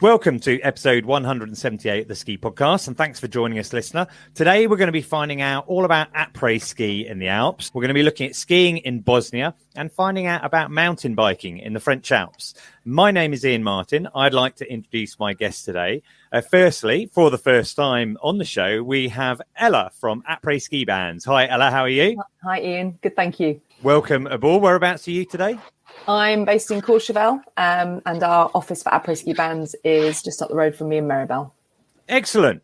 Welcome to episode 178 of the Ski Podcast, and thanks for joining us, listener. Today, we're going to be finding out all about Après Ski in the Alps. We're going to be looking at skiing in Bosnia and finding out about mountain biking in the French Alps. My name is Iain Martin. I'd like to introduce my guest today. Firstly, for the first time on the show, we have Ella from Apres Ski Bands. Hi, Ella. How are you? Hi, Iain. Good, thank you. Welcome aboard. Whereabouts are you today? I'm based in Courchevel, and our office for Après Ski Bands is just up the road from me in Méribel. Excellent.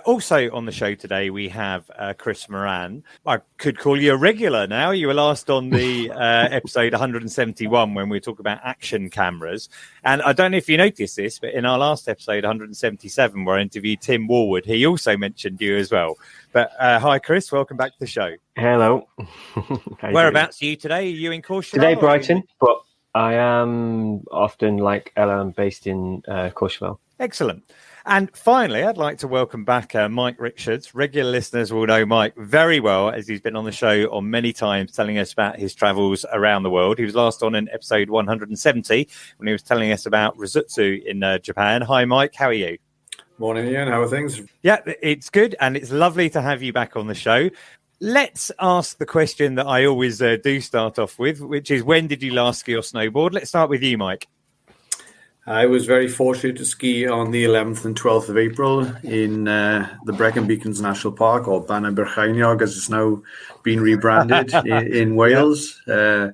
Also on the show today, we have Chris Moran. I could call you a regular now. You were last on the episode 171 when we talk about action cameras. And I don't know if you noticed this, but in our last episode 177, where I interviewed Tim Warwood, he also mentioned you as well. But hi, Chris. Welcome back to the show. Hello. Whereabouts are you today? Are you in Courchevel? Today, Brighton, but I am often, like Ella, I'm based in Courchevel. Excellent. And finally, I'd like to welcome back Mike Richards. Regular listeners will know Mike very well, as he's been on the show on many times telling us about his travels around the world. He was last on in episode 170 when he was telling us about Rusutsu in Japan. Hi, Mike. How are you? Morning, Iain. How are things? Yeah, it's good. And it's lovely to have you back on the show. Let's ask the question that I always do start off with, which is, when did you last ski or snowboard? Let's start with you, Mike. I was very fortunate to ski on the 11th and 12th of April in the Brecon Beacons National Park, or Banna Byrchainiog, as it's now been rebranded, in Wales. 2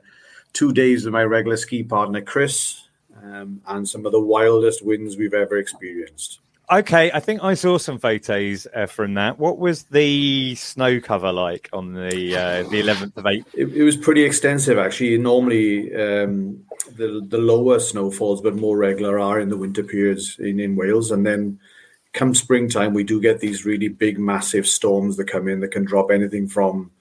days with my regular ski partner, Chris, and some of the wildest winds we've ever experienced. Okay, I think I saw some photos from that. What was the snow cover like on the 11th of April? It was pretty extensive, actually. Normally, the lower snowfalls, but more regular, are in the winter periods in Wales. And then come springtime, we do get these really big, massive storms that come in that can drop anything from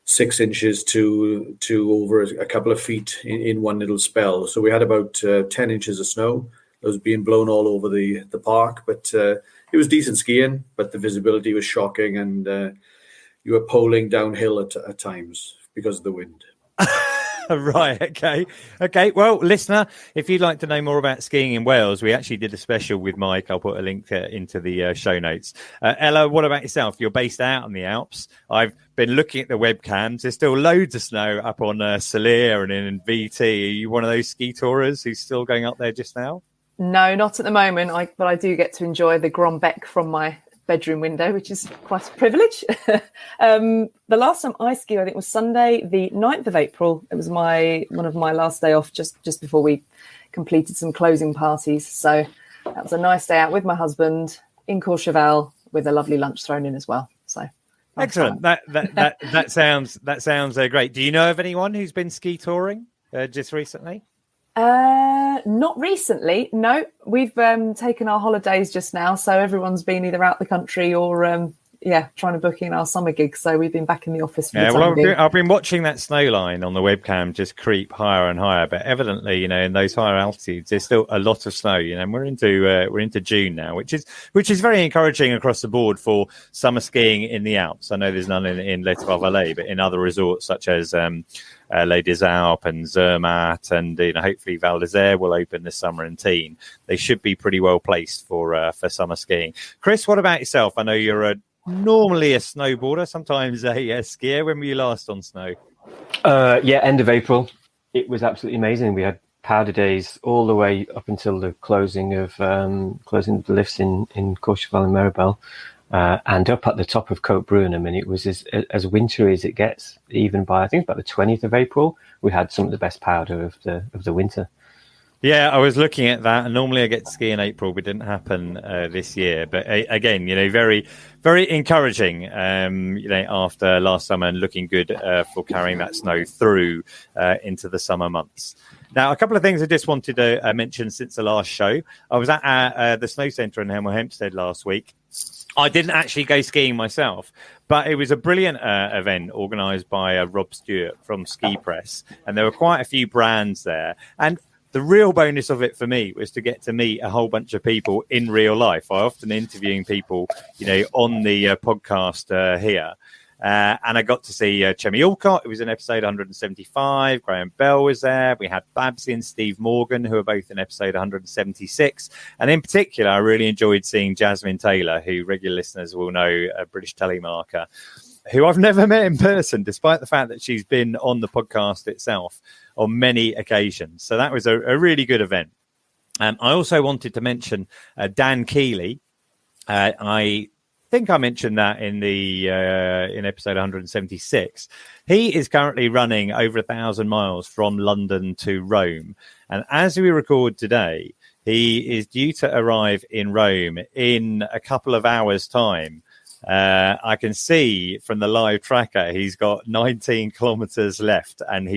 6 inches to over a couple of feet in one little spell. So we had about 10 inches of snow. It was being blown all over the park, but it was decent skiing, but the visibility was shocking, and you were poling downhill at times because of the wind. Right, okay. Well, listener, if you'd like to know more about skiing in Wales, we actually did a special with Mike. I'll put a link into the show notes. Ella, what about yourself? You're based out in the Alps. I've been looking at the webcams. There's still loads of snow up on Salir and in VT. Are you one of those ski tourers who's still going up there just now? No, not at the moment, but I do get to enjoy the Grand Bec from my bedroom window, which is quite a privilege. The last time I skied, I think, was Sunday, the 9th of April. It was one of my last day off just before we completed some closing parties. So that was a nice day out with my husband in Courchevel with a lovely lunch thrown in as well. So excellent. That sounds great. Do you know of anyone who's been ski touring just recently? Not recently. No, we've taken our holidays just now, so everyone's been either out the country or trying to book in our summer gigs. So we've been back in the office for the time being. I've been watching that snow line on the webcam just creep higher and higher, but evidently, in those higher altitudes, there's still a lot of snow. And we're into June now, which is very encouraging across the board for summer skiing in the Alps. I know there's none in Les Trois Vallées, but in other resorts such as Les Deux Alpes and Zermatt, and hopefully Vallées will open this summer in Teen. They should be pretty well placed for summer skiing. Chris, what about yourself? I know you're normally a snowboarder, sometimes a skier. When were you last on snow? End of April. It was absolutely amazing. We had powder days all the way up until the closing of the lifts in Courchevel and Méribel. And up at the top of Côte Brune, it was as wintry as it gets. Even by, I think, about the 20th of April, we had some of the best powder of the winter. Yeah, I was looking at that, and normally I get to ski in April, but it didn't happen this year. But again, very, very encouraging, after last summer, and looking good for carrying that snow through into the summer months. Now, a couple of things I just wanted to mention since the last show. I was at the snow centre in Hemel, Hempstead last week. I didn't actually go skiing myself, but it was a brilliant event organised by Rob Stewart from Ski Press, and there were quite a few brands there. And the real bonus of it for me was to get to meet a whole bunch of people in real life. I often interviewing people, on the podcast here. And I got to see Chemmy Alcott, who was in episode 175. Graham Bell was there. We had Babsi and Steve Morgan, who are both in episode 176. And in particular, I really enjoyed seeing Jasmin Taylor, who regular listeners will know, a British telemarker, who I've never met in person, despite the fact that she's been on the podcast itself on many occasions. So that was a really good event. I also wanted to mention Dan Keeley. I think I mentioned that in episode 176. He is currently running over 1,000 miles from London to Rome. And as we record today, he is due to arrive in Rome in a couple of hours' time. I can see from the live tracker, he's got 19 kilometers left and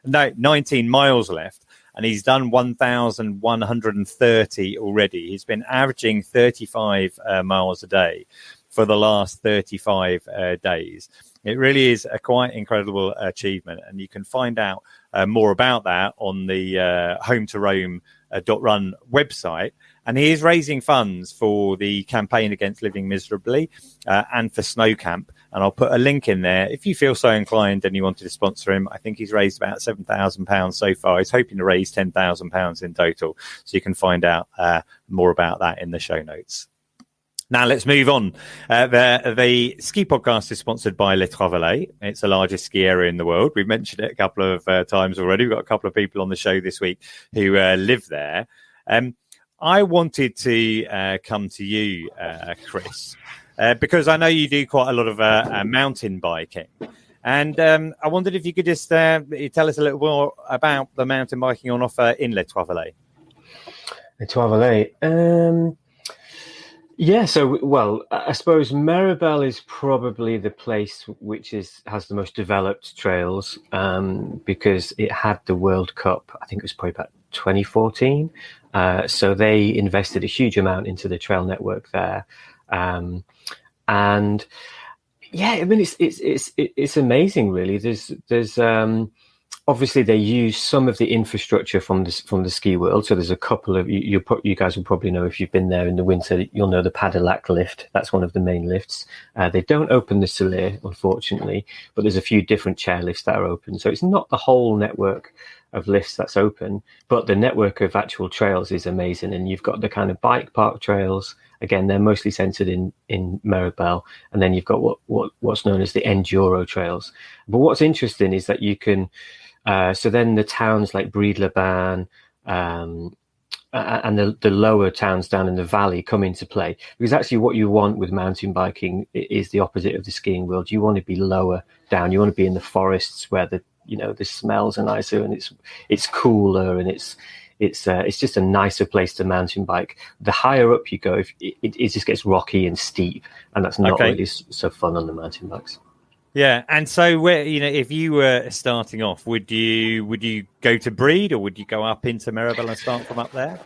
19 miles left. And he's done 1,130 already. He's been averaging 35 miles a day for the last 35 days. It really is a quite incredible achievement. And you can find out more about that on the Home to Rome.run website. And he is raising funds for the campaign against living miserably and for Snow Camp. And I'll put a link in there if you feel so inclined and you wanted to sponsor him. I think he's raised about £7,000 so far. He's hoping to raise £10,000 in total. So you can find out more about that in the show notes. Now let's move on. The Ski Podcast is sponsored by Les Trois Vallées. It's the largest ski area in the world. We've mentioned it a couple of times already. We've got a couple of people on the show this week who live there. I wanted to come to you, Chris, because I know you do quite a lot of mountain biking. And I wondered if you could just tell us a little more about the mountain biking on offer in Les Trois Vallées. Les Trois Vallées. Yeah, so, well, I suppose Méribel is probably the place which has the most developed trails because it had the World Cup, I think it was probably about 2014. So they invested a huge amount into the trail network there. And yeah, I mean, it's amazing, really. There's obviously they use some of the infrastructure from the ski world. So there's a couple of you guys will probably know if you've been there in the winter. You'll know the Padelac lift. That's one of the main lifts. They don't open the Soleil, unfortunately, but there's a few different chair lifts that are open. So it's not the whole network of lifts that's open, but the network of actual trails is amazing. And you've got the kind of bike park trails. Again, they're mostly centered in Méribel, and then you've got what's known as the Enduro trails. But what's interesting is that you can. So then the towns like Bride-les-Bains and the lower towns down in the valley come into play, because actually what you want with mountain biking is the opposite of the skiing world. You want to be lower down. You want to be in the forests where the smells are nicer and it's cooler and it's just a nicer place to mountain bike. The higher up you go, it just gets rocky and steep, and that's not really so fun on the mountain bikes. Yeah, and so where if you were starting off, would you go to Brede or would you go up into Méribel and start from up there?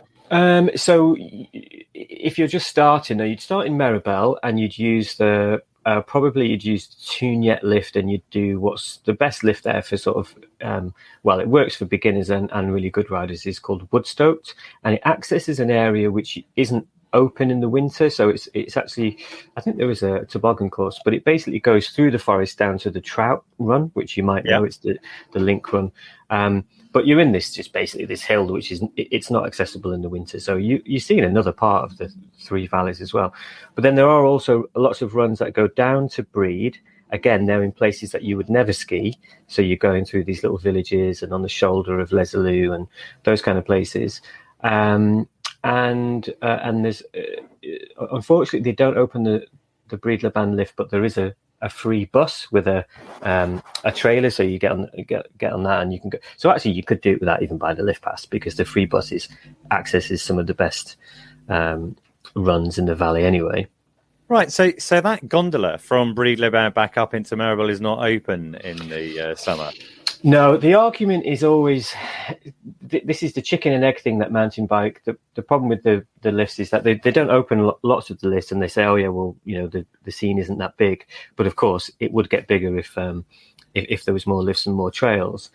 So if you're just starting, you'd start in Méribel and you'd use you'd use Tunet lift, and you'd do what's the best lift there for sort of it works for beginners and really good riders, is called Woodstoked, and it accesses an area which isn't open in the winter. So it's actually, I think there is a toboggan course, but it basically goes through the forest down to the Trout Run, which you might know. It's the link run. But you're in this hill, which it's not accessible in the winter. So you see in another part of the Three Valleys as well. But then there are also lots of runs that go down to Brede. Again, they're in places that you would never ski. So you're going through these little villages and on the shoulder of Les Alous and those kind of places. And there's unfortunately they don't open the Bride-les-Bains lift, but there is a free bus with a trailer, so you get on that and you can go. So actually you could do it without even buying the lift pass, because the free bus accesses some of the best runs in the valley anyway. Right, so that gondola from Bride-les-Bains back up into Méribel is not open in the summer. No, the argument is always, this is the chicken and egg thing that mountain bike, the problem with the lifts is that they don't open lots of the lifts, and they say, oh yeah, well, the scene isn't that big. But of course, it would get bigger if there was more lifts and more trails.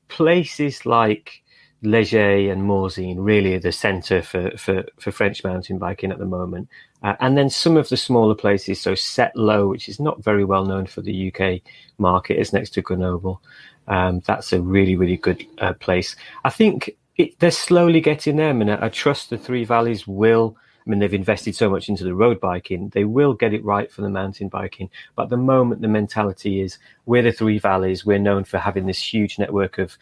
Places like Leger and Morzine really are the centre for French mountain biking at the moment. And then some of the smaller places, so Setlow, which is not very well known for the UK market, is next to Grenoble. That's a really, really good place. I think they're slowly getting there. I mean, I trust the Three Valleys will. I mean, they've invested so much into the road biking. They will get it right for the mountain biking. But at the moment, the mentality is we're the Three Valleys. We're known for having this huge network of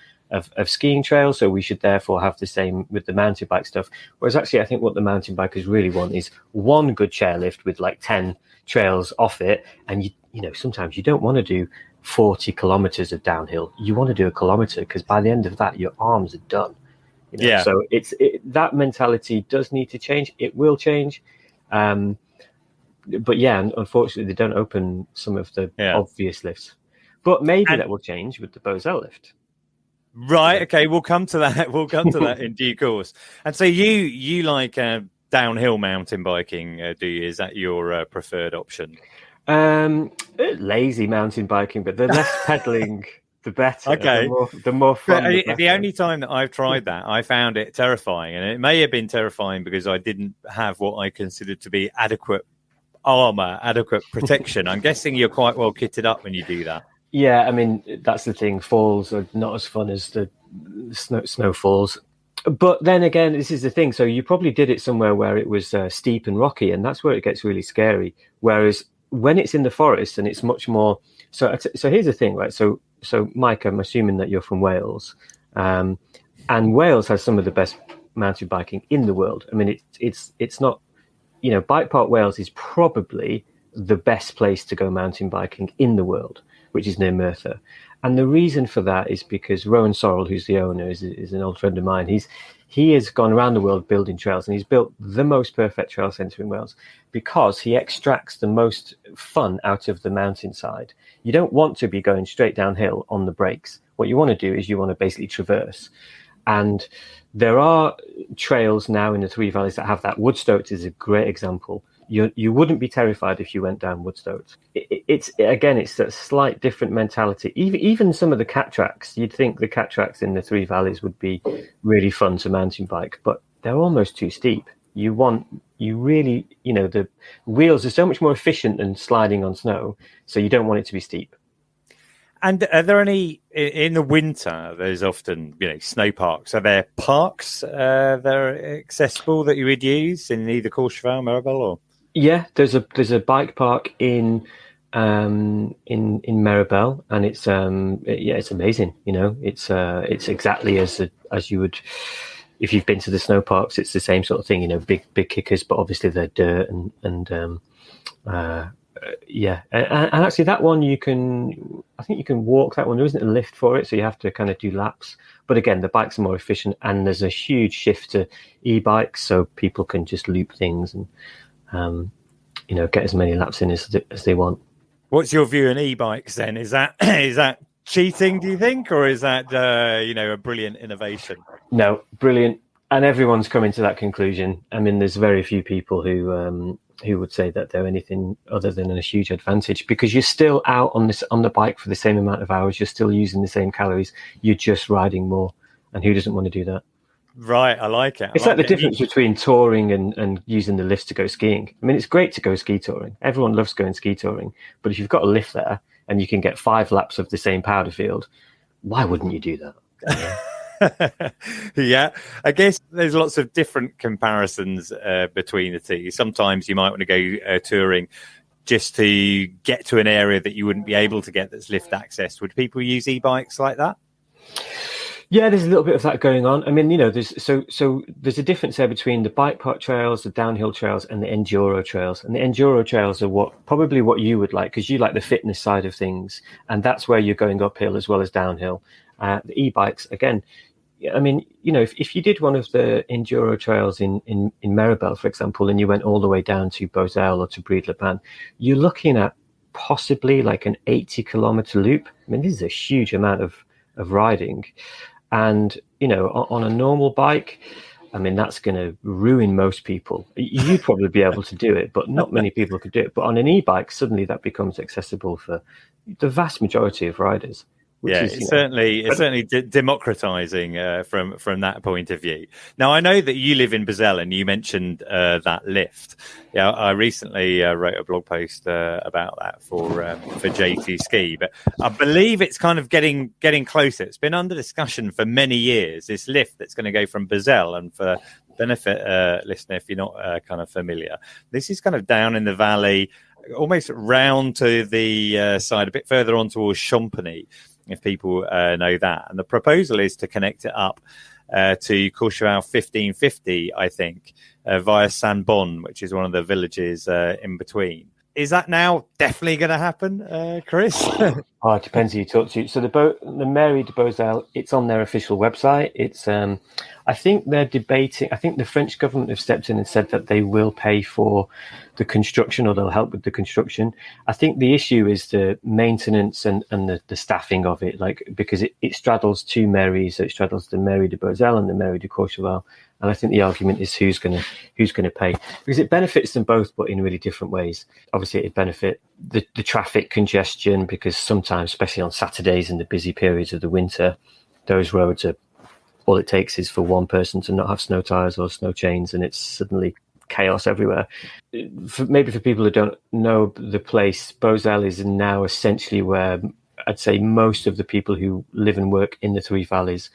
skiing trails, so we should therefore have the same with the mountain bike stuff. Whereas actually, I think what the mountain bikers really want is one good chairlift with like 10 trails off it. And, you know, sometimes you don't want to do 40 kilometers of downhill. You want to do a kilometer because by the end of that, your arms are done. You know? Yeah. So that mentality does need to change. It will change. But yeah, unfortunately, they don't open some of the obvious lifts. But maybe that will change with the Bozel lift. Right. Okay. We'll come to that. We'll come to that in due course. And so you like downhill mountain biking, do you? Is that your preferred option? Lazy mountain biking, but the less pedaling, the better. Okay. The more fun. The only time that I've tried that, I found it terrifying, and it may have been terrifying because I didn't have what I considered to be adequate armor, adequate protection. I'm guessing you're quite well kitted up when you do that. Yeah, I mean, that's the thing. Falls are not as fun as the snow falls. But then again, this is the thing. So you probably did it somewhere where it was steep and rocky, and that's where it gets really scary. Whereas when it's in the forest and it's much more... So here's the thing, right? So Mike, I'm assuming that you're from Wales. And Wales has some of the best mountain biking in the world. I mean, it's not... You know, Bike Park Wales is probably the best place to go mountain biking in the world, which is near Merthyr. And the reason for that is because Rowan Sorrell, who's the owner, is an old friend of mine. He has gone around the world building trails, and he's built the most perfect trail centre in Wales because he extracts the most fun out of the mountainside. You don't want to be going straight downhill on the brakes. What you want to do is you want to basically traverse. And there are trails now in the Three Valleys that have that. Woodstones is a great example. You wouldn't be terrified if you went down Woodstones. It's a slight different mentality. Even some of the cat tracks, you'd think the cat tracks in the Three Valleys would be really fun to mountain bike, but they're almost too steep. The wheels are so much more efficient than sliding on snow, so you don't want it to be steep. And are there any in the winter? There's often, snow parks. Are there parks that are accessible that you would use in either Courchevel, Méribel, or? Yeah, there's a bike park in Méribel, and it's amazing. It's exactly as you would if you've been to the snow parks. It's the same sort of thing. Big kickers, but obviously they're dirt and actually that one I think you can walk that one. There isn't a lift for it, so you have to kind of do laps. But again, the bikes are more efficient, and there's a huge shift to e-bikes, so people can just loop things and get as many laps in as they want. What's your view on e-bikes then? Is that cheating, do you think, or is that a brilliant innovation? No, brilliant, and everyone's coming to that conclusion. I mean, there's very few people who would say that they're anything other than a huge advantage, because you're still out on the bike for the same amount of hours. You're still using the same calories. You're just riding more, and who doesn't want to do that? Right, I like it. It's like the difference between touring and using the lift to go skiing. I mean, it's great to go ski touring. Everyone loves going ski touring. But if you've got a lift there and you can get 5 laps of the same powder field, why wouldn't you do that? Yeah, I guess there's lots of different comparisons between the two. Sometimes you might want to go touring just to get to an area that you wouldn't be able to get that's lift access. Would people use e-bikes like that? Yeah, there's a little bit of that going on. I mean, there's a difference there between the bike park trails, the downhill trails, and the enduro trails. And the enduro trails are probably what you would like, because you like the fitness side of things, and that's where you're going uphill as well as downhill. The e-bikes, again, I mean, if you did one of the enduro trails in Méribel, for example, and you went all the way down to Bozel or to Bride-le-Pan, you're looking at possibly like an 80-kilometer loop. I mean, this is a huge amount of riding. And, on a normal bike, I mean, that's going to ruin most people. You'd probably be able to do it, but not many people could do it. But on an e-bike, suddenly that becomes accessible for the vast majority of riders. It's certainly democratizing from that point of view. Now, I know that you live in Bozel, and you mentioned that lift. Yeah, I recently wrote a blog post about that for JT Ski, but I believe it's kind of getting closer. It's been under discussion for many years. This lift that's going to go from Bozel, and for benefit listener, if you're not kind of familiar, this is kind of down in the valley, almost round to the side, a bit further on towards Champagny, if people know that. And the proposal is to connect it up to Courchevel 1550, I think, via Saint-Bon, which is one of the villages in between. Is that now definitely going to happen, Chris? It depends who you talk to. So the Mairie de Bozel, it's on their official website. It's I think they're debating. I think the French government have stepped in and said that they will pay for the construction, or they'll help with the construction. I think the issue is the maintenance and the staffing of it, like, because it straddles two mairies. So it straddles the Mairie de Bozel and the Mairie de Courchevel. And I think the argument is who's going to pay, because it benefits them both, but in really different ways. Obviously, it benefit the traffic congestion, because sometimes, especially on Saturdays and the busy periods of the winter, those roads are, all it takes is for one person to not have snow tires or snow chains, and it's suddenly chaos everywhere. Maybe for people who don't know the place, Bozel is now essentially where I'd say most of the people who live and work in the three valleys,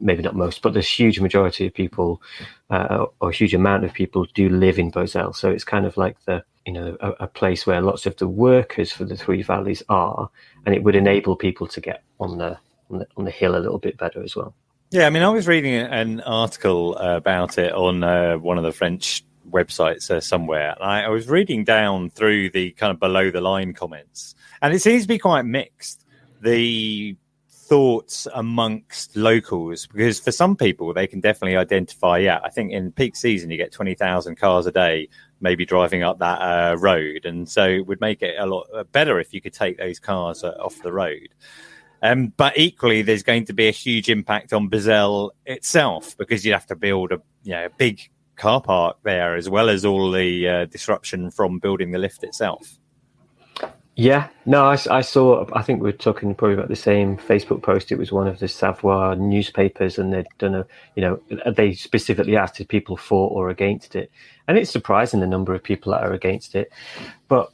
maybe not most, but the huge majority of people, or a huge amount of people, do live in Bozel. So it's kind of like a place where lots of the workers for the three valleys are, and it would enable people to get on the hill a little bit better as well. Yeah, I mean, I was reading an article about it on one of the French websites somewhere. And I was reading down through the kind of below the line comments, and it seems to be quite mixed, the thoughts amongst locals, because for some people they can definitely identify, I think in peak season you get 20,000 cars a day maybe driving up that road, and so it would make it a lot better if you could take those cars off the road. But equally, there's going to be a huge impact on Bozel itself, because you'd have to build a big car park there, as well as all the disruption from building the lift itself. Yeah, no, I saw, I think we were talking probably about the same Facebook post. It was one of the Savoie newspapers, and they'd done they specifically asked if people for or against it. And it's surprising the number of people that are against it. But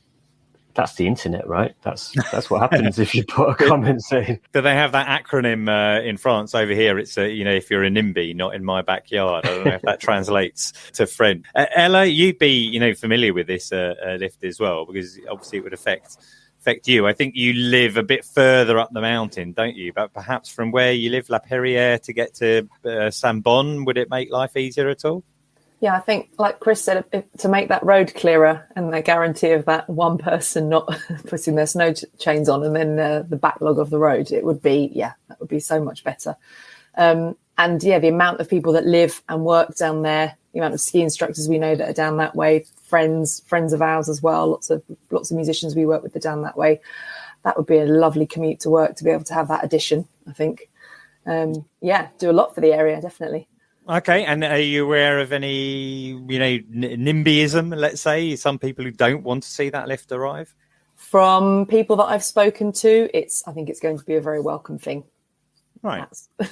that's the internet, right? That's what happens if you put a comment saying. Do they have that acronym in France? Over here, it's if you're a NIMBY, not in my backyard. I don't know if that translates to French. Ella, you'd be familiar with this lift as well, because obviously it would affect you. I think you live a bit further up the mountain, don't you? But perhaps from where you live, La Perrière, to get to Saint-Bon, would it make life easier at all? Yeah, I think, like Chris said, to make that road clearer, and the guarantee of that one person not putting their snow chains on, and then the backlog of the road, that would be so much better. The amount of people that live and work down there, the amount of ski instructors we know that are down that way, friends of ours as well, lots of musicians we work with are down that way. That would be a lovely commute to work, to be able to have that addition, I think. Do a lot for the area, definitely. Okay, and are you aware of any, NIMBYism, let's say, some people who don't want to see that lift arrive? From people that I've spoken to, I think it's going to be a very welcome thing. Right,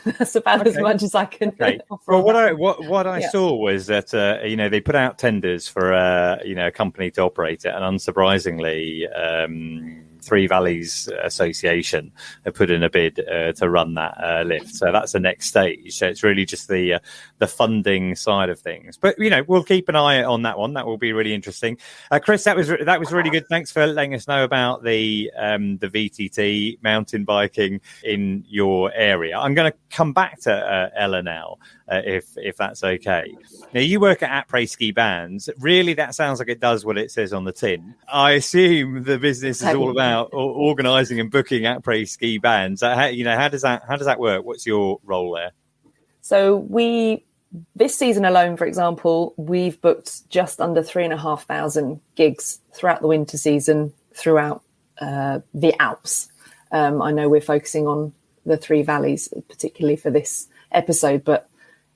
that's about as much as I can. Okay. Well, what I saw was that they put out tenders for a company to operate it, and unsurprisingly, Three Valleys Association have put in a bid to run that lift. So that's the next stage. So it's really just the funding side of things. But we'll keep an eye on that one. That will be really interesting. Chris, that was really good. Thanks for letting us know about the VTT mountain biking in your area. I'm going to come back to Ella now, if that's okay. Now, you work at Après Ski Bands. Really, that sounds like it does what it says on the tin. I assume the business is all about organising and booking Après Ski Bands. How does that work? What's your role there? So this season alone, for example, we've booked just under 3,500 gigs throughout the winter season, throughout the Alps. I know we're focusing on the three valleys, particularly for this episode, but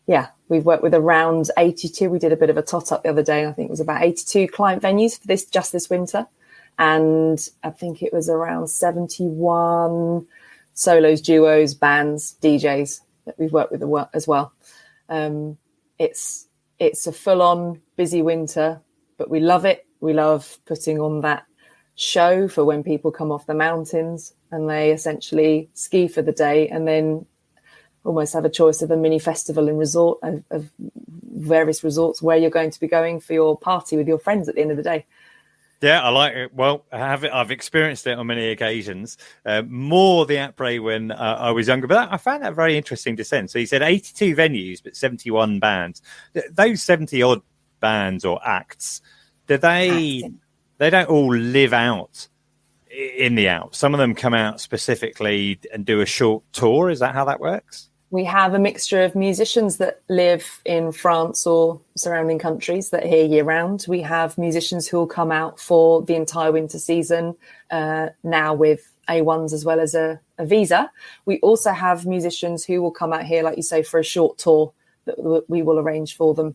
yeah, we've worked with around 82. We did a bit of a tot-up the other day. I think it was about 82 client venues for this winter. And I think it was around 71 solos, duos, bands, DJs that we've worked with as well. It's a full-on busy winter, but we love it. We love putting on that show for when people come off the mountains and they essentially ski for the day and then almost have a choice of a mini festival and resort of various resorts where you're going to be going for your party with your friends at the end of the day. Yeah, I like it. Well, I've experienced it on many occasions. More the Apres when I was younger, but I found that very interesting to send. So he said 82 venues, but 71 bands. Those 70 odd bands or acts, they don't all live out in the Alps. Some of them come out specifically and do a short tour. Is that how that works? We have a mixture of musicians that live in France or surrounding countries that are here year round. We have musicians who will come out for the entire winter season, now with A1s as well as a visa. We also have musicians who will come out here, like you say, for a short tour that we will arrange for them,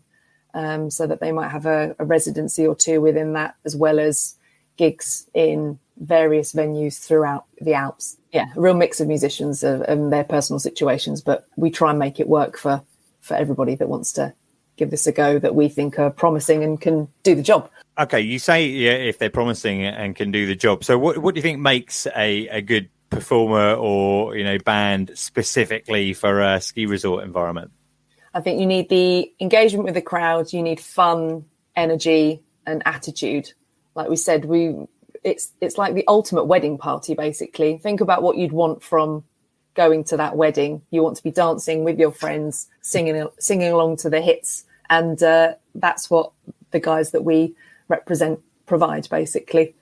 so that they might have a residency or two within that, as well as gigs in various venues throughout the Alps. Yeah, a real mix of musicians and their personal situations, but we try and make it work for everybody that wants to give this a go, that we think are promising and can do the job. Okay, you say if they're promising and can do the job. So what do you think makes a good performer or band specifically for a ski resort environment? I think you need the engagement with the crowd, you need fun, energy and attitude. Like we said, it's like the ultimate wedding party, basically. Think about what you'd want from going to that wedding. You want to be dancing with your friends, singing along to the hits. And that's what the guys that we represent provide, basically.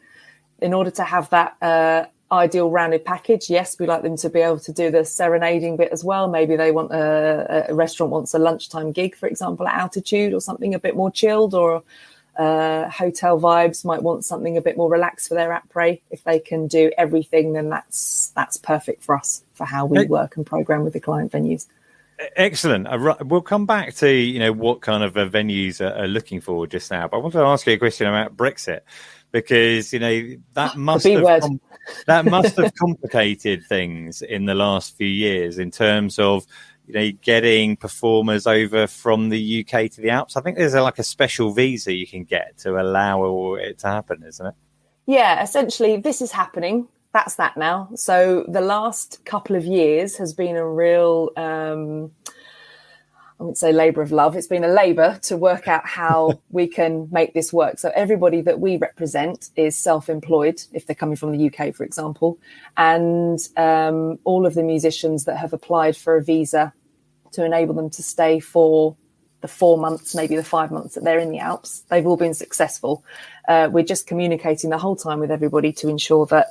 In order to have that ideal rounded package, yes, we like them to be able to do the serenading bit as well. Maybe they want a restaurant wants a lunchtime gig, for example, at altitude or something a bit more chilled, or hotel vibes might want something a bit more relaxed for their Apres. If they can do everything, then that's perfect for us, for how we work and program with the client venues. Excellent. We'll come back to what kind of venues are looking for just now, but I wanted to ask you a question about Brexit, because that must have complicated things in the last few years in terms of getting performers over from the UK to the Alps. I think there's a special visa you can get to allow it to happen, isn't it? Yeah, essentially this is happening. That's that now. So the last couple of years has been a real, I wouldn't say labour of love. It's been a labour to work out how we can make this work. So everybody that we represent is self-employed, if they're coming from the UK, for example. And all of the musicians that have applied for a visa to enable them to stay for the 4 months, maybe the 5 months that they're in the Alps, they've all been successful. We're just communicating the whole time with everybody to ensure that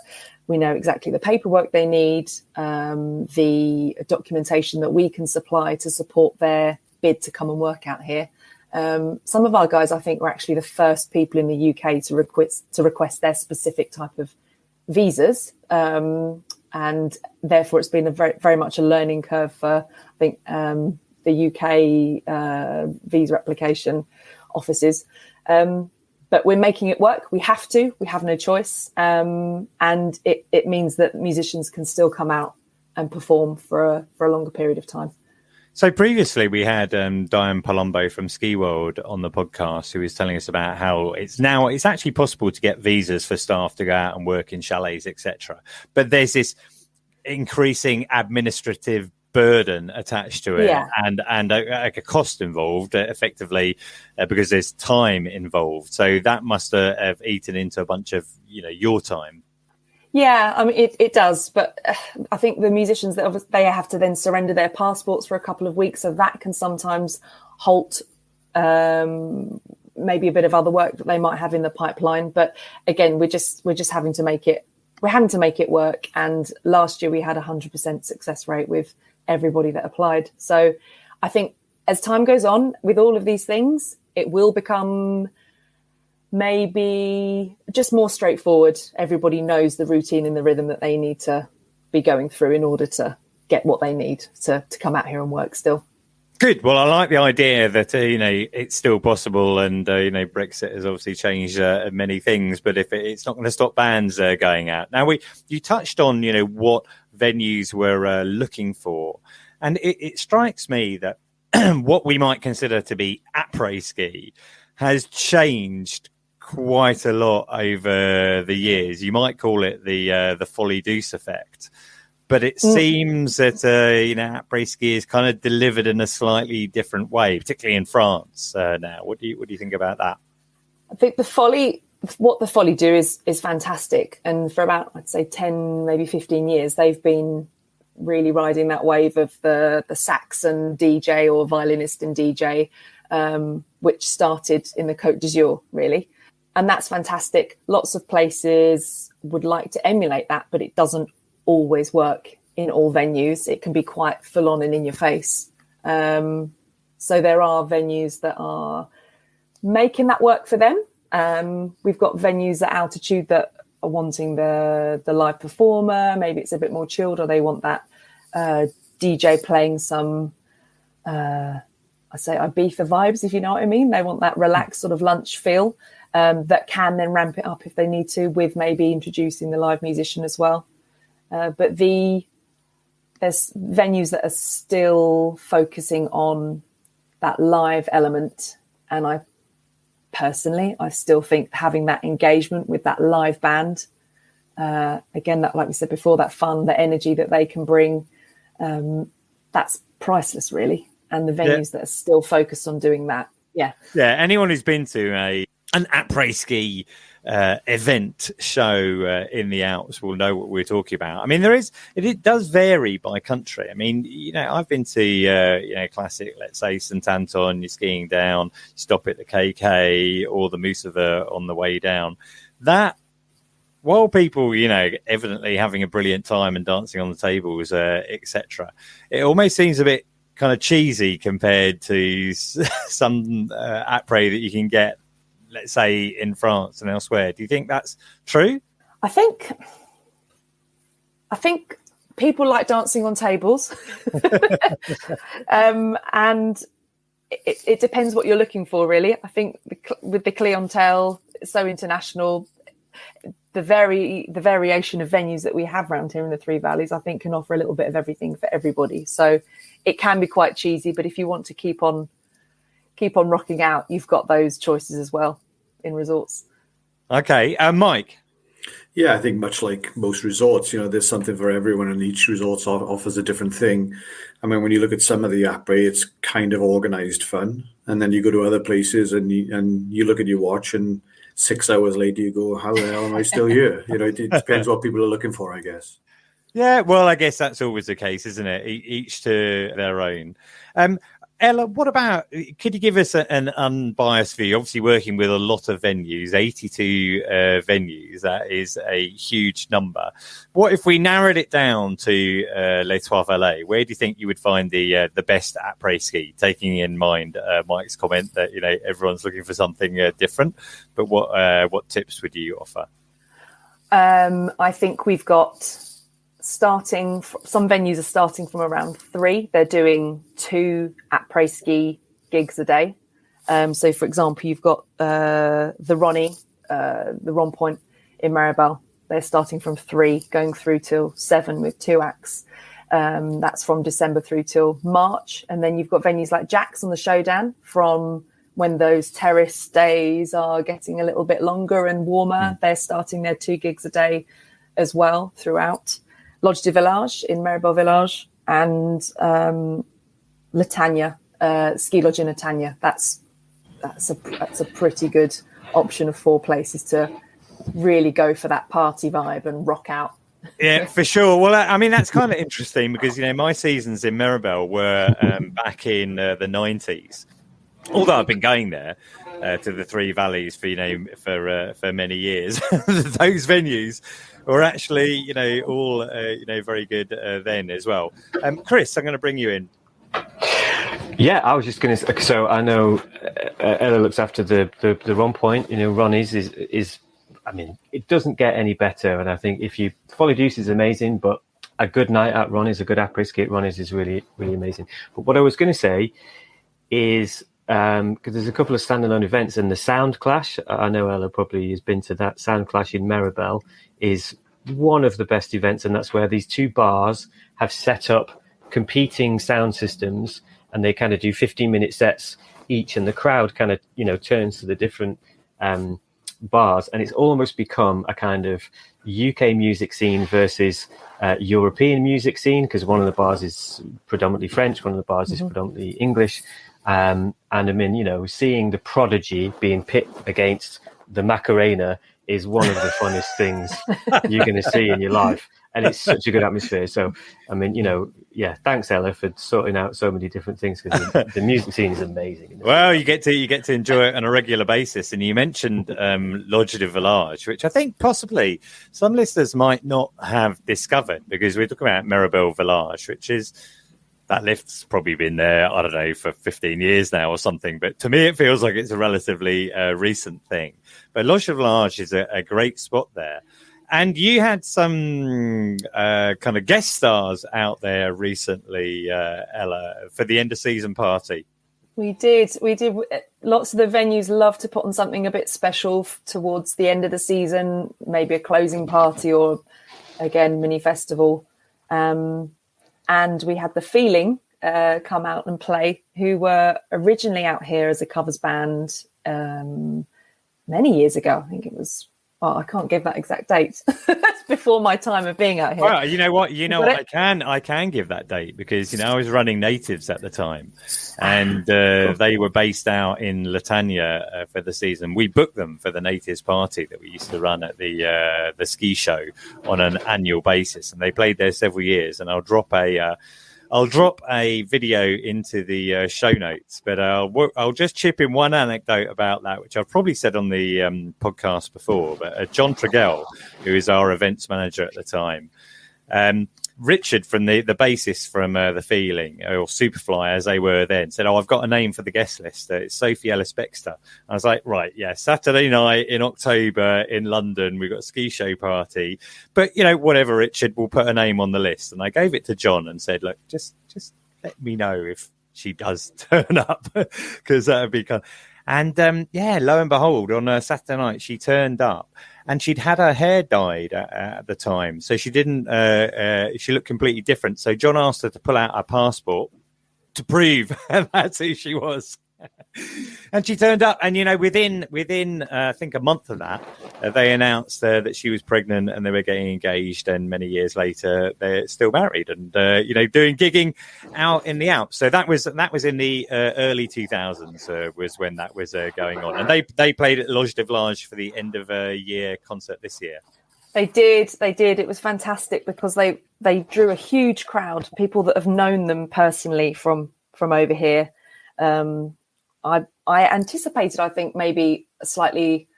we know exactly the paperwork they need, the documentation that we can supply to support their bid to come and work out here. Some of our guys, I think, were actually the first people in the UK to request their specific type of visas. And therefore, it's been a very, very much a learning curve for, I think, the UK visa application offices. But we're making it work. We have to. We have no choice. And it means that musicians can still come out and perform for a longer period of time. So previously we had Diane Palombo from Ski World on the podcast, who was telling us about how it's actually possible to get visas for staff to go out and work in chalets, etc. But there's this increasing administrative burden attached to it, and a cost involved, effectively, because there's time involved. So that must have eaten into a bunch of your time. Yeah, I mean, it does. But I think the musicians, they have to then surrender their passports for a couple of weeks. So that can sometimes halt maybe a bit of other work that they might have in the pipeline. But again, we're just having to make it. We're having to make it work. And last year we had 100% success rate with everybody that applied. So I think as time goes on with all of these things, it will become maybe just more straightforward. Everybody knows the routine and the rhythm that they need to be going through in order to get what they need to come out here and work still. Good. Well, I like the idea that, it's still possible, and, Brexit has obviously changed many things, but if it's not going to stop bands going out. Now, you touched on, what venues were looking for. And it strikes me that what we might consider to be après ski has changed quite a lot over the years. You might call it the folie douce effect, but it seems that après ski is kind of delivered in a slightly different way, particularly in France now. What do you think about that? I think what the folie douce is fantastic, and for about, I'd say, 10, maybe 15 years, they've been really riding that wave of the sax and DJ, or violinist and DJ, which started in the Côte d'Azur, really. And that's fantastic. Lots of places would like to emulate that, but it doesn't always work in all venues. It can be quite full on and in your face. So there are venues that are making that work for them. We've got venues at altitude that are wanting the live performer. Maybe it's a bit more chilled, or they want that DJ playing some, I say Ibiza vibes, if you know what I mean. They want that relaxed sort of lunch feel that can then ramp it up if they need to, with maybe introducing the live musician as well. But there's venues that are still focusing on that live element, and I still think having that engagement with that live band, again, that, like we said before, that fun, the energy that they can bring, that's priceless, really. And the venues that are still focused on doing that, anyone who's been to an après ski event show in the Alps will know what we're talking about. I mean, it does vary by country. I mean, I've been to classic, let's say, St Anton. You're skiing down, stop at the KK or the Musava on the way down. That, while people evidently having a brilliant time and dancing on the tables, etc., it almost seems a bit kind of cheesy compared to some après that you can get, let's say, in France and elsewhere. Do you think that's true? I think people like dancing on tables. And it depends what you're looking for, really. I think with the clientele, so international, the variation of venues that we have around here in the Three Valleys, I think, can offer a little bit of everything for everybody. So it can be quite cheesy, but if you want to keep on rocking out, you've got those choices as well in resorts. Okay, Mike. Yeah, I think much like most resorts, there's something for everyone, and each resort offers a different thing. I mean, when you look at some of the après, it's kind of organized fun, and then you go to other places and you look at your watch, and 6 hours later you go, how the hell am I still here? It depends what people are looking for, I guess. Yeah, well, I guess that's always the case, isn't it? Each to their own. Ella, what about, could you give us an unbiased view? Obviously working with a lot of venues, 82 venues, that is a huge number. What if we narrowed it down to Les Trois Vallées? Where do you think you would find the best après ski, taking in mind Mike's comment that, everyone's looking for something different, but what tips would you offer? I think we've got some venues are starting from around 3. They're doing 2 après ski gigs a day. So, for example, you've got the Ronnie, the Ron Point in Méribel. They're starting from 3, going through till 7 with 2 acts. That's from December through till March. And then you've got venues like Jack's on the Showdown, from when those terrace days are getting a little bit longer and warmer. They're starting their 2 gigs a day as well throughout. Lodge de Village in Méribel Village, and Tania, ski lodge in Tania. That's a pretty good option of 4 places to really go for that party vibe and rock out. Yeah, for sure. Well, I mean, that's kind of interesting because, my seasons in Méribel were back in the 90s. Although I've been going there to the Three Valleys for many years, those venues were actually, all, very good then as well. Chris, I'm going to bring you in. Yeah, I was just going to. So I know Ella looks after the Ron Point. Ronnie's is. I mean, it doesn't get any better. And I think folie douce is amazing, but a good night at Ronnie's, a good après ski at Ronnie's is really, really amazing. But what I was going to say is, because there's a couple of standalone events, and the Sound Clash, I know Ella probably has been to that. Sound Clash in Méribel is one of the best events, and that's where these two bars have set up competing sound systems, and they kind of do 15-minute sets each, and the crowd kind of, you know, turns to the different bars, and it's almost become a kind of UK music scene versus European music scene, because one of the bars is predominantly French, one of the bars is predominantly English, and I mean, you know, seeing the Prodigy being pit against the Macarena is one of the funnest things you're going to see in your life, and it's such a good atmosphere. So, I mean, you know, yeah, thanks Ella for sorting out so many different things, because the music scene is amazing. Well, you get to enjoy it on a regular basis, and you mentioned Lodge de Village, which I think possibly some listeners might not have discovered, because we're talking about Méribel Village, which is, that lift's probably been there, I don't know, for 15 years now or something. But to me, it feels like it's a relatively recent thing. But Lodge de Village is a great spot there. And you had some kind of guest stars out there recently, Ella, for the end of season party. We did. Lots of the venues love to put on something a bit special towards the end of the season, maybe a closing party or, again, mini festival. And we had The Feeling come out and play, who were originally out here as a covers band many years ago. I think it was, I can't give that exact date. That's before my time of being out here. Well, you know what? I can give that date, because, you know, I was running Natives at the time, and they were based out in Tania for the season. We booked them for the Natives party that we used to run at the ski show on an annual basis, and they played there several years. And I'll drop a video into the show notes, but I'll just chip in one anecdote about that, which I've probably said on the podcast before. But John Tregell, who is our events manager at the time, Richard from the bassist from The Feeling, or Superfly as they were then, said, I've got a name for the guest list. It's Sophie Ellis-Bextor. I was like, right, yeah, Saturday night in October in London, we've got a ski show party. But, you know, whatever, Richard, we'll put a name on the list. And I gave it to John and said, look, just let me know if she does turn up, because that would be kind of... And, yeah, lo and behold, on Saturday night, she turned up. And she'd had her hair dyed at the time, so she didn't. She looked completely different. So John asked her to pull out her passport to prove that's who she was. And she turned up, and, you know, within I think a month of that, they announced that she was pregnant, and they were getting engaged. And many years later, they're still married, and you know, doing gigging out in the Alps. So that was in the early 2000s was when that was going on. And they played at Lodge de Village for the end of year concert this year. They did. It was fantastic, because they drew a huge crowd, people that have known them personally from over here. I anticipated, I think, maybe a slightly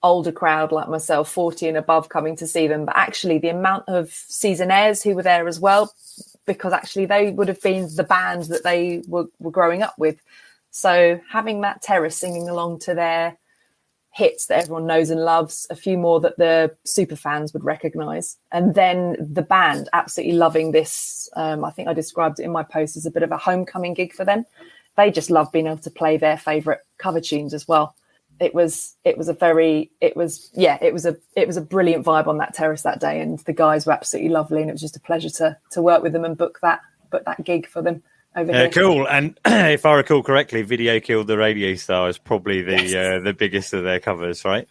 older crowd like myself, 40 and above, coming to see them. But actually the amount of seasonaires who were there as well, because actually they would have been the band that they were growing up with. So having that terrace singing along to their hits that everyone knows and loves, a few more that the super fans would recognise. And then the band absolutely loving this. I think I described it in my post as a bit of a homecoming gig for them. They just love being able to play their favourite cover tunes as well. It was a brilliant vibe on that terrace that day, and the guys were absolutely lovely, and it was just a pleasure to work with them and book that gig for them over here. Cool. And if I recall correctly, Video Killed the Radio Star is probably the biggest of their covers, right?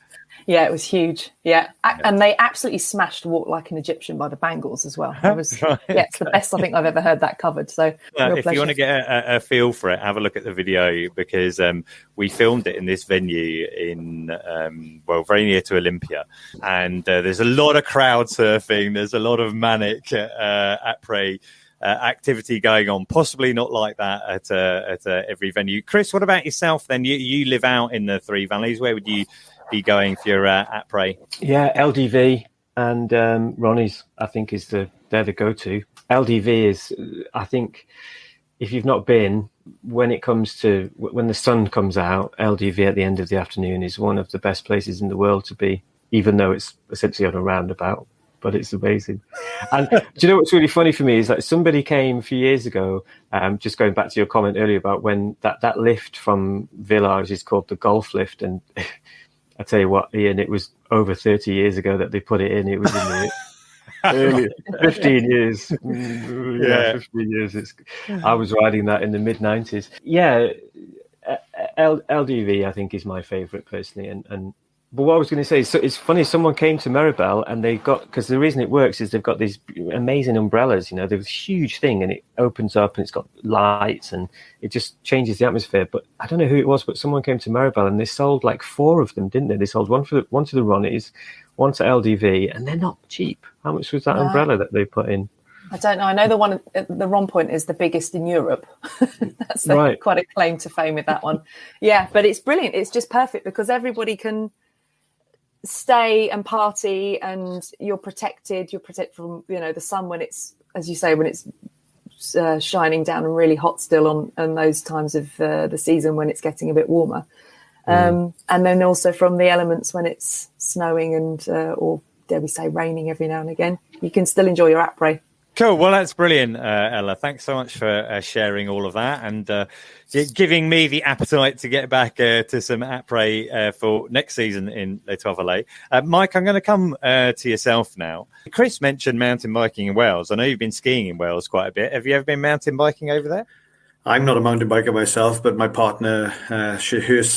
Yeah, it was huge. Yeah. And they absolutely smashed Walk Like an Egyptian by the Bangles as well. It's the best I think I've ever heard that covered. So if you want to get a feel for it, have a look at the video, because we filmed it in this venue in, very near to Olympia. And there's a lot of crowd surfing. There's a lot of manic après activity going on, possibly not like that at every venue. Chris, what about yourself then? You live out in the Three Valleys. Where would you be going for your après? Yeah, LDV and Ronnie's, I think, they're the go-to. LDV is, I think, if you've not been, when the sun comes out, LDV at the end of the afternoon is one of the best places in the world to be, even though it's essentially on a roundabout, but it's amazing. And do you know what's really funny for me is that somebody came a few years ago, just going back to your comment earlier about when that lift from Village is called the Golf Lift, and I tell you what, Iain, it was over 30 years ago that they put it in. It was in Early, 15 years. Yeah, 15 years. I was riding that in the mid-90s. Yeah, LDV, I think, is my favourite personally. But what I was going to say is, so it's funny, someone came to Méribel and they got, because the reason it works is they've got these amazing umbrellas, you know, there's a huge thing and it opens up and it's got lights and it just changes the atmosphere. But I don't know who it was, but someone came to Méribel and they sold like 4 of them, didn't they? They sold one to the Ronnies, one to LDV, and they're not cheap. How much was that umbrella that they put in? I don't know. I know the one at the Ron Point is the biggest in Europe. That's right. Quite a claim to fame with that one. Yeah, but it's brilliant. It's just perfect because everybody can stay and party and you're protected from, you know, the sun when it's, as you say, when it's shining down and really hot still on those times of the season when it's getting a bit warmer. And then also from the elements when it's snowing and or dare we say raining every now and again, you can still enjoy your après. Cool. Well, that's brilliant, Ella. Thanks so much for sharing all of that and giving me the appetite to get back to some après for next season in Les Trois Vallées. Mike, I'm going to come to yourself now. Chris mentioned mountain biking in Wales. I know you've been skiing in Wales quite a bit. Have you ever been mountain biking over there? I'm not a mountain biker myself, but my partner, her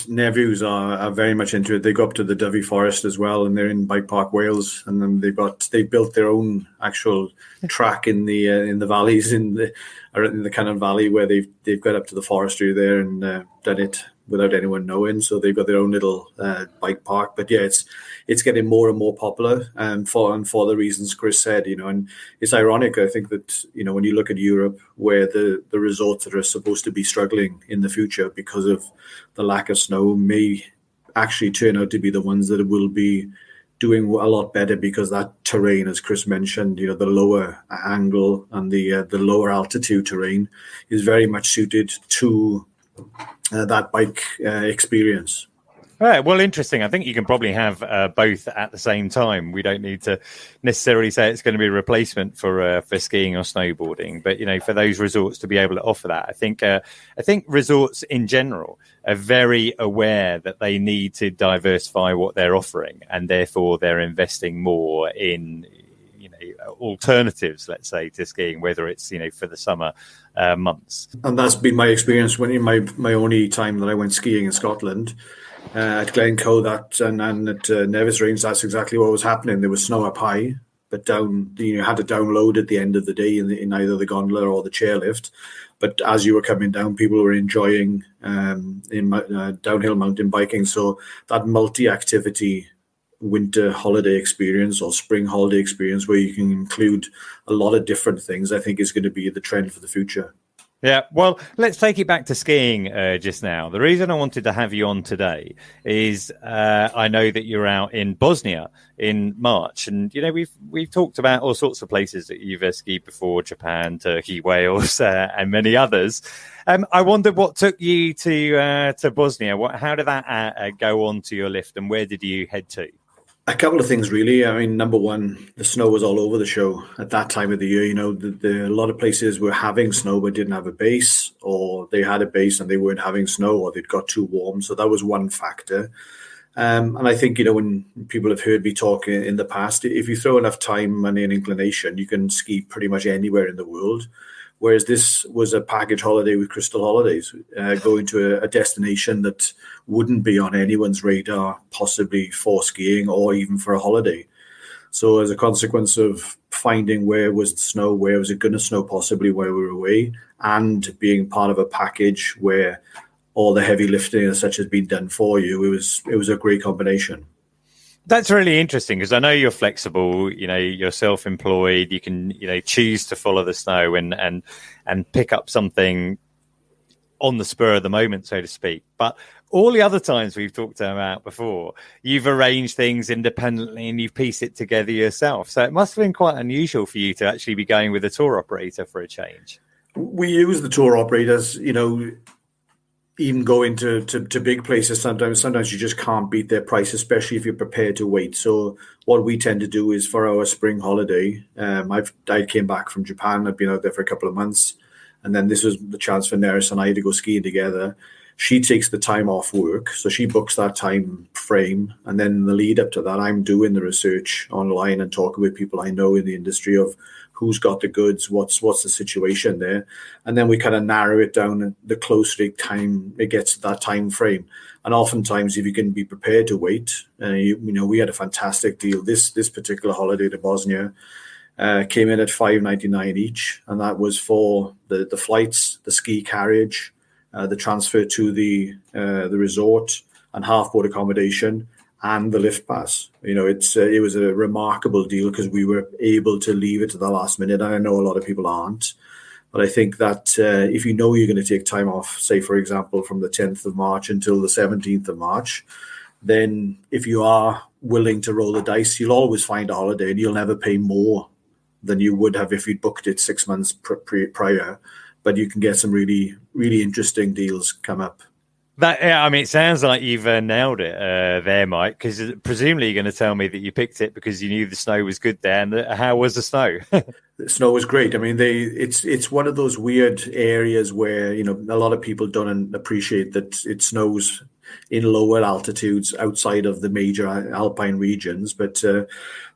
nephews are very much into it. They go up to the Dyfi Forest as well, and they're in BikeParkWales, and then they built their own actual track in the valleys in the Cannon Valley, where they've got up to the forestry there and done it without anyone knowing. So they've got their own little bike park. But yeah, it's getting more and more popular, for the reasons Chris said, you know. And it's ironic, I think, that, you know, when you look at Europe, where the resorts that are supposed to be struggling in the future because of the lack of snow may actually turn out to be the ones that will be doing a lot better, because that terrain, as Chris mentioned, you know, the lower angle and the lower altitude terrain is very much suited to that bike experience. All right. Well, interesting. I think you can probably have both at the same time. We don't need to necessarily say it's going to be a replacement for skiing or snowboarding, but, you know, for those resorts to be able to offer that, I think resorts in general are very aware that they need to diversify what they're offering, and therefore they're investing more in, you know, alternatives, let's say, to skiing, whether it's, you know, for the summer months. And that's been my experience when in my only time that I went skiing in Scotland. At Glencoe and at Nevis Range, that's exactly what was happening. There was snow up high, but down, you had to download at the end of the day in either the gondola or the chairlift. But as you were coming down, people were enjoying downhill mountain biking. So that multi-activity winter holiday experience or spring holiday experience, where you can include a lot of different things, I think is going to be the trend for the future. Yeah, well, let's take it back to skiing just now. The reason I wanted to have you on today is I know that you're out in Bosnia in March, and, you know, we've talked about all sorts of places that you've skied before: Japan, Turkey, Wales, and many others. I wondered what took you to Bosnia. How did that go on to your lift, and where did you head to? A couple of things, really. I mean, number one, the snow was all over the show at that time of the year. You know, a lot of places were having snow but didn't have a base, or they had a base and they weren't having snow, or they'd got too warm. So that was one factor. And I think, you know, when people have heard me talk in the past, if you throw enough time, money and inclination, you can ski pretty much anywhere in the world. Whereas this was a package holiday with Crystal Holidays, going to a destination that wouldn't be on anyone's radar, possibly for skiing or even for a holiday. So as a consequence of finding where was the snow, where was it going to snow, possibly where we were away, and being part of a package where all the heavy lifting and such has been done for you, it was a great combination. That's really interesting, because I know you're flexible, you know, you're self-employed, you can, you know, choose to follow the snow and pick up something on the spur of the moment, so to speak. But all the other times we've talked about before, you've arranged things independently and you've pieced it together yourself. So it must have been quite unusual for you to actually be going with a tour operator for a change. We use the tour operators, you know. Even going to big places, sometimes you just can't beat their price, especially if you're prepared to wait. So what we tend to do is, for our spring holiday, I came back from Japan. I've been out there for a couple of months, and then this was the chance for Neris and I to go skiing together. she takes the time off work, so she books that time frame, and then in the lead up to that, I'm doing the research online and talking with people I know in the industry of who's got the goods, what's the situation there, and then we kind of narrow it down the closer it gets to that time frame. And oftentimes, if you can be prepared to wait, we had a fantastic deal. This particular holiday to Bosnia came in at $599 each, and that was for the flights, the ski carriage, the transfer to the resort, and half-board accommodation, and the lift pass. It was a remarkable deal because we were able to leave it to the last minute, and I know a lot of people aren't. But I think that if you know you're going to take time off, say, for example, from the 10th of March until the 17th of March, then if you are willing to roll the dice, you'll always find a holiday, and you'll never pay more than you would have if you'd booked it 6 months prior. But you can get some really, really interesting deals come up. It sounds like you've nailed it there, Mike, because presumably you're going to tell me that you picked it because you knew the snow was good there. And how was the snow? The snow was great. I mean, it's one of those weird areas where, a lot of people don't appreciate that it snows in lower altitudes outside of the major alpine regions. But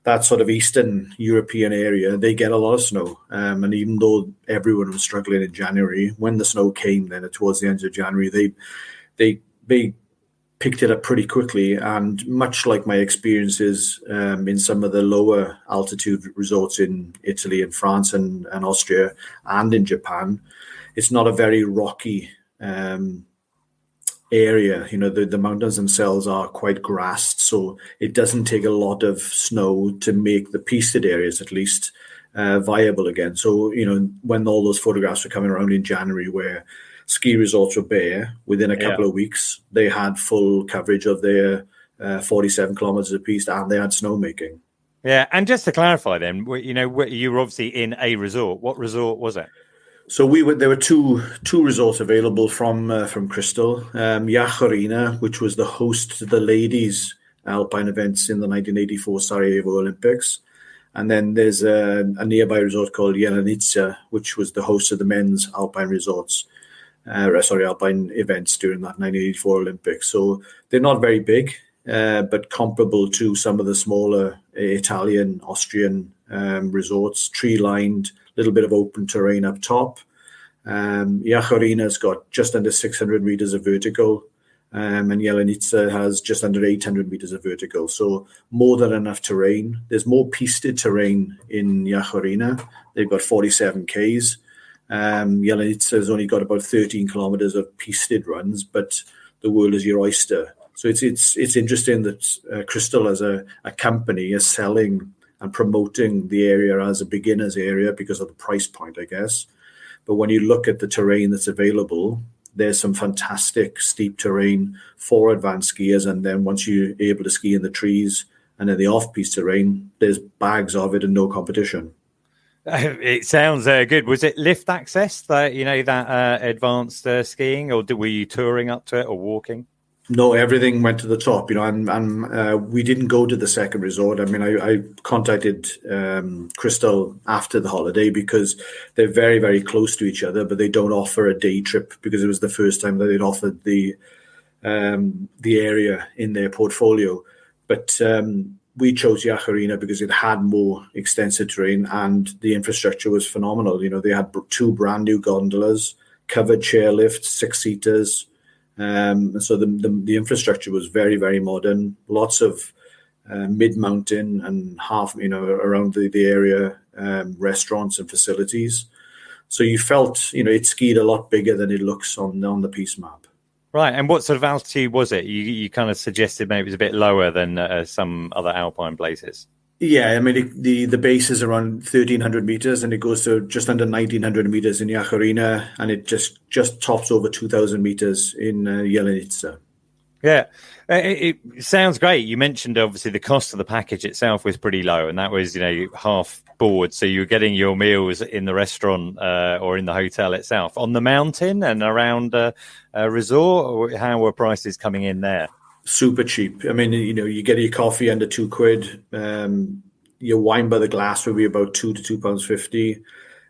that sort of Eastern European area, they get a lot of snow. And even though everyone was struggling in January, when the snow came then towards the end of January, they picked it up pretty quickly. And much like my experiences in some of the lower altitude resorts in Italy and France and Austria and in Japan, it's not a very rocky area. The mountains themselves are quite grassed, so it doesn't take a lot of snow to make the pisted areas at least viable again. So, when all those photographs were coming around in January where ski resorts were bare, within a couple of weeks, they had full coverage of their 47 kilometers of piste, and they had snowmaking. Yeah, and just to clarify then, you were obviously in a resort. What resort was it? So there were two resorts available from Crystal. Jahorina, which was the host to the ladies' alpine events in the 1984 Sarajevo Olympics. And then there's a nearby resort called Jelenica, which was the host of the men's alpine resorts. Alpine events during that 1984 Olympics. So they're not very big, but comparable to some of the smaller Italian, Austrian resorts, tree-lined, little bit of open terrain up top. Jahorina's got just under 600 meters of vertical, and Jelenica has just under 800 meters of vertical. So more than enough terrain. There's more pisted terrain in Jahorina. They've got 47 Ks. Jelenica has only got about 13 kilometers of pisted runs, but the world is your oyster. So it's interesting that Crystal as a company is selling and promoting the area as a beginner's area because of the price point, I guess. But when you look at the terrain that's available, there's some fantastic steep terrain for advanced skiers. And then once you're able to ski in the trees and in the off-piste terrain, there's bags of it and no competition. It sounds good. Was it lift access, that advanced skiing, or were you touring up to it or walking? No, everything went to the top, and we didn't go to the second resort. I mean, I contacted Crystal after the holiday because they're very, very close to each other, but they don't offer a day trip because it was the first time that they'd offered the area in their portfolio. But we chose Jahorina because it had more extensive terrain and the infrastructure was phenomenal. They had two brand new gondolas, covered chairlifts, 6-seaters. So the infrastructure was very, very modern. Lots of mid-mountain and half, around the area, restaurants and facilities. So you felt, it skied a lot bigger than it looks on the piste map. Right. And what sort of altitude was it? You kind of suggested maybe it was a bit lower than some other alpine places. Yeah, I mean, the base is around 1,300 meters and it goes to just under 1,900 meters in Jahorina, and it just tops over 2,000 meters in Jelenica. Yeah, it sounds great. You mentioned obviously the cost of the package itself was pretty low, and that was half board, so you were getting your meals in the restaurant or in the hotel itself on the mountain and around a resort. Or how were prices coming in there? Super cheap. I mean, you get your coffee under £2. Your wine by the glass would be about £2 to £2.50.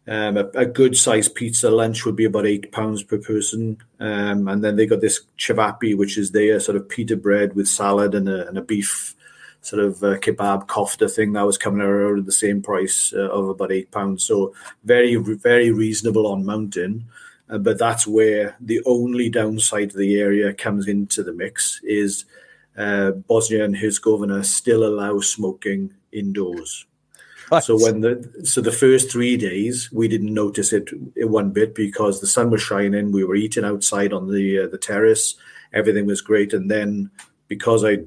A good sized pizza lunch would be about £8 per person. And then they got this chavapi, which is their sort of pita bread with salad and a beef sort of kebab kofta thing that was coming around at the same price of about £8. So very, very reasonable on mountain. But that's where the only downside to the area comes into the mix is Bosnia and Herzegovina still allow smoking indoors. Right. So the first 3 days we didn't notice it one bit because the sun was shining. We were eating outside on the terrace. Everything was great, and then because I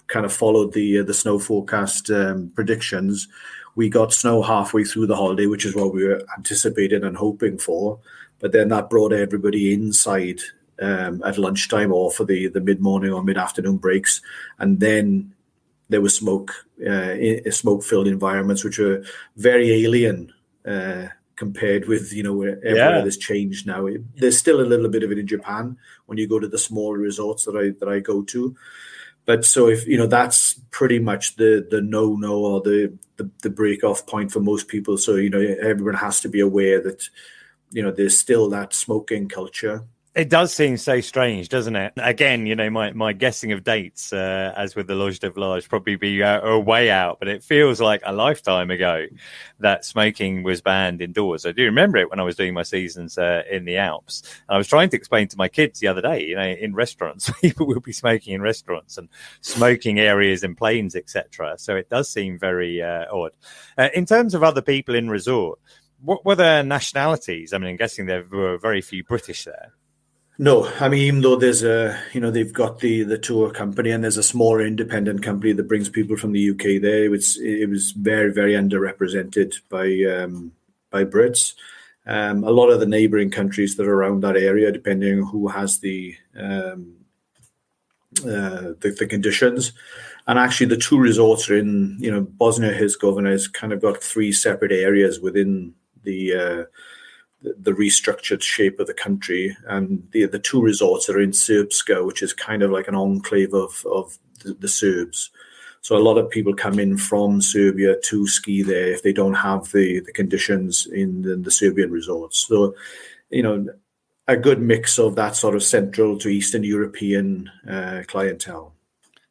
kind of followed the snow forecast predictions, we got snow halfway through the holiday, which is what we were anticipating and hoping for. But then that brought everybody inside at lunchtime or for the mid-morning or mid-afternoon breaks, and then there was smoke-filled environments, which are very alien compared with, where everywhere there's changed now. There's still a little bit of it in Japan when you go to the smaller resorts that I go to. But so if, that's pretty much the no-no or the break-off point for most people. So, everyone has to be aware that, there's still that smoking culture. It does seem so strange, doesn't it? Again, my guessing of dates, as with the Lodge de Village, probably be a way out, but it feels like a lifetime ago that smoking was banned indoors. I do remember it when I was doing my seasons in the Alps. And I was trying to explain to my kids the other day, in restaurants, people will be smoking in restaurants and smoking areas in planes, etc. So it does seem very odd. In terms of other people in resort, what were their nationalities? I mean, I'm guessing there were very few British there. No, I mean, even though there's they've got the tour company and there's a smaller independent company that brings people from the UK there. It was very, very underrepresented by Brits. A lot of the neighbouring countries that are around that area, depending on who has the conditions. And actually, the two resorts are in, Bosnia Herzegovina has kind of got three separate areas within the restructured shape of the country, and the two resorts are in Srpska, which is kind of like an enclave of the Serbs. So a lot of people come in from Serbia to ski there if they don't have the conditions in the Serbian resorts. So, a good mix of that sort of Central to Eastern European clientele.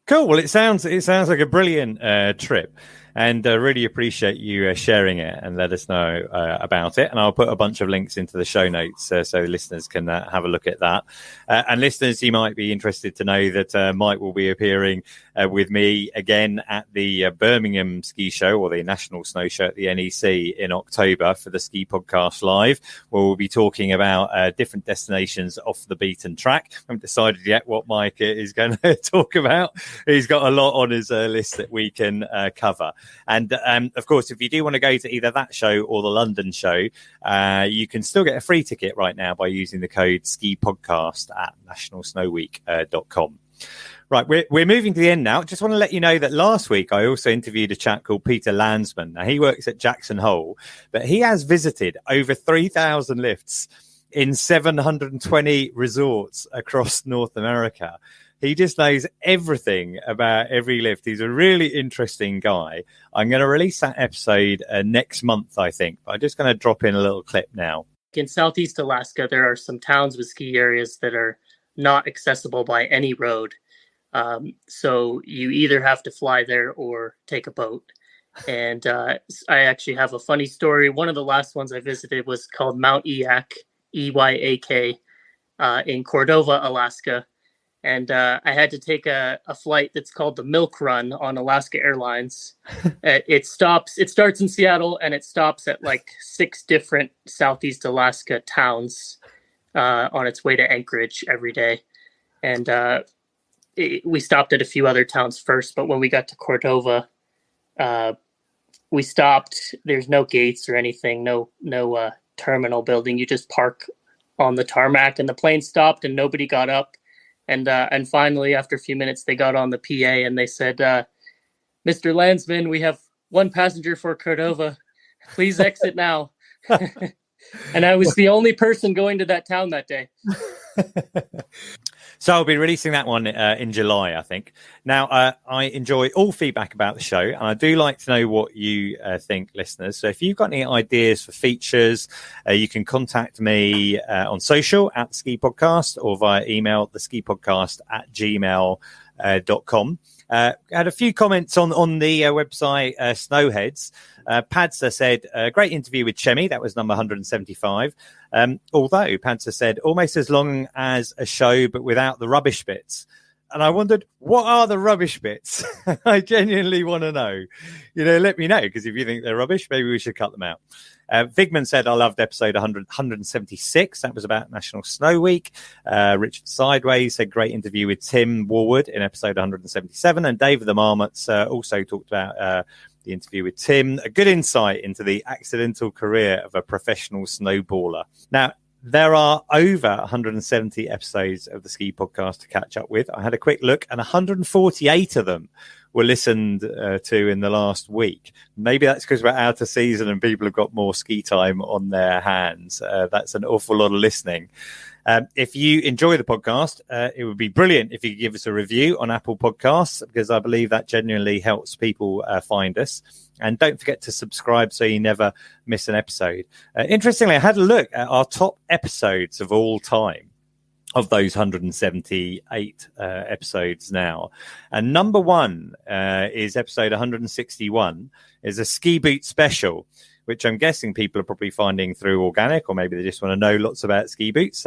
Cool. Well, it sounds like a brilliant trip. And really appreciate you sharing it and let us know about it. And I'll put a bunch of links into the show notes so listeners can have a look at that. And listeners, you might be interested to know that Mike will be appearing with me again at the Birmingham Ski Show, or the National Snow Show at the NEC in October for the Ski Podcast Live, where we'll be talking about different destinations off the beaten track. I haven't decided yet what Mike is going to talk about. He's got a lot on his list that we can cover. And of course, if you do want to go to either that show or the London show, you can still get a free ticket right now by using the code SKIPODCAST at nationalsnowweek.com. Right, we're moving to the end now. Just want to let you know that last week I also interviewed a chap called Peter Landsman. Now, he works at Jackson Hole, but he has visited over 3,000 lifts in 720 resorts across North America. He just knows everything about every lift. He's a really interesting guy. I'm going to release that episode next month, I think. But I'm just going to drop in a little clip now. In Southeast Alaska, there are some towns with ski areas that are not accessible by any road. So you either have to fly there or take a boat. And I actually have a funny story. One of the last ones I visited was called Mount Eyak, E-Y-A-K, in Cordova, Alaska. And I had to take a flight that's called the Milk Run on Alaska Airlines. It starts in Seattle and it stops at like 6 different Southeast Alaska towns on its way to Anchorage every day. And we stopped at a few other towns first, but when we got to Cordova, we stopped. There's no gates or anything, no terminal building. You just park on the tarmac, and the plane stopped and nobody got up. And finally, after a few minutes, they got on the PA and they said, Mr. Landsman, we have one passenger for Cordova. Please exit now. And I was the only person going to that town that day. So I'll be releasing that one in July, I think. Now, I enjoy all feedback about the show, and I do like to know what you think, listeners. So if you've got any ideas for features, you can contact me on social at the Ski Podcast or via email, theskipodcast@gmail.com. Had a few comments on the website Snowheads. Padsa said, great interview with Chemmy. That was number 175. Although Padsa said, almost as long as a show, but without the rubbish bits. And I wondered, what are the rubbish bits? I genuinely want to know. Let me know, because if you think they're rubbish, maybe we should cut them out. Vigman said, I loved episode 176. That was about National Snow Week. Richard Sideways said, great interview with Tim Warwood in episode 177. And David the Marmots also talked about the interview with Tim. A good insight into the accidental career of a professional snowballer. Now, there are over 170 episodes of the Ski Podcast to catch up with. I had a quick look, and 148 of them were listened to in the last week. Maybe that's because we're out of season and people have got more ski time on their hands. That's an awful lot of listening. If you enjoy the podcast, it would be brilliant if you could give us a review on Apple Podcasts, because I believe that genuinely helps people find us. And don't forget to subscribe so you never miss an episode. Interestingly, I had a look at our top episodes of all time, of those 178 episodes now. And number one is episode 161, is a ski boot special, which I'm guessing people are probably finding through organic, or maybe they just want to know lots about ski boots.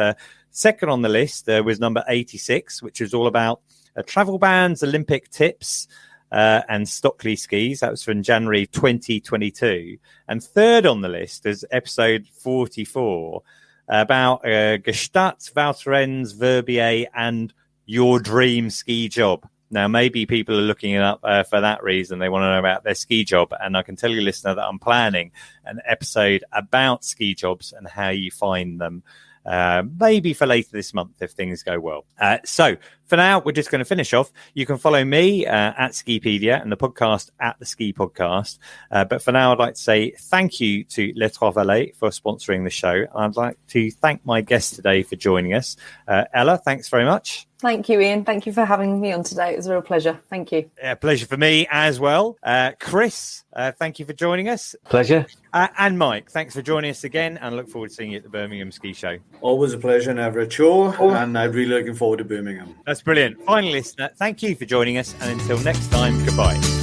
Second on the list was number 86, which is all about travel bands, Olympic tips, and Stockley skis. That was from January 2022. And third on the list is episode 44, about Gstaad, Val Thorens, Verbier, and your dream ski job. Now, maybe people are looking it up for that reason. They want to know about their ski job. And I can tell you, listener, that I'm planning an episode about ski jobs and how you find them, maybe for later this month if things go well. So for now, we're just going to finish off. You can follow me at Skipedia and the podcast at the Ski Podcast. But for now, I'd like to say thank you to Les Trois Vallées for sponsoring the show. I'd like to thank my guest today for joining us. Ella, thanks very much. Thank you, Ian. Thank you for having me on today. It was a real pleasure. Thank you. Pleasure for me as well. Chris, thank you for joining us. Pleasure. And Mike, thanks for joining us again, and look forward to seeing you at the Birmingham Ski Show. Always a pleasure, never a chore, and I'm really looking forward to Birmingham. That's brilliant. Finally, listener, thank you for joining us, and until next time, goodbye.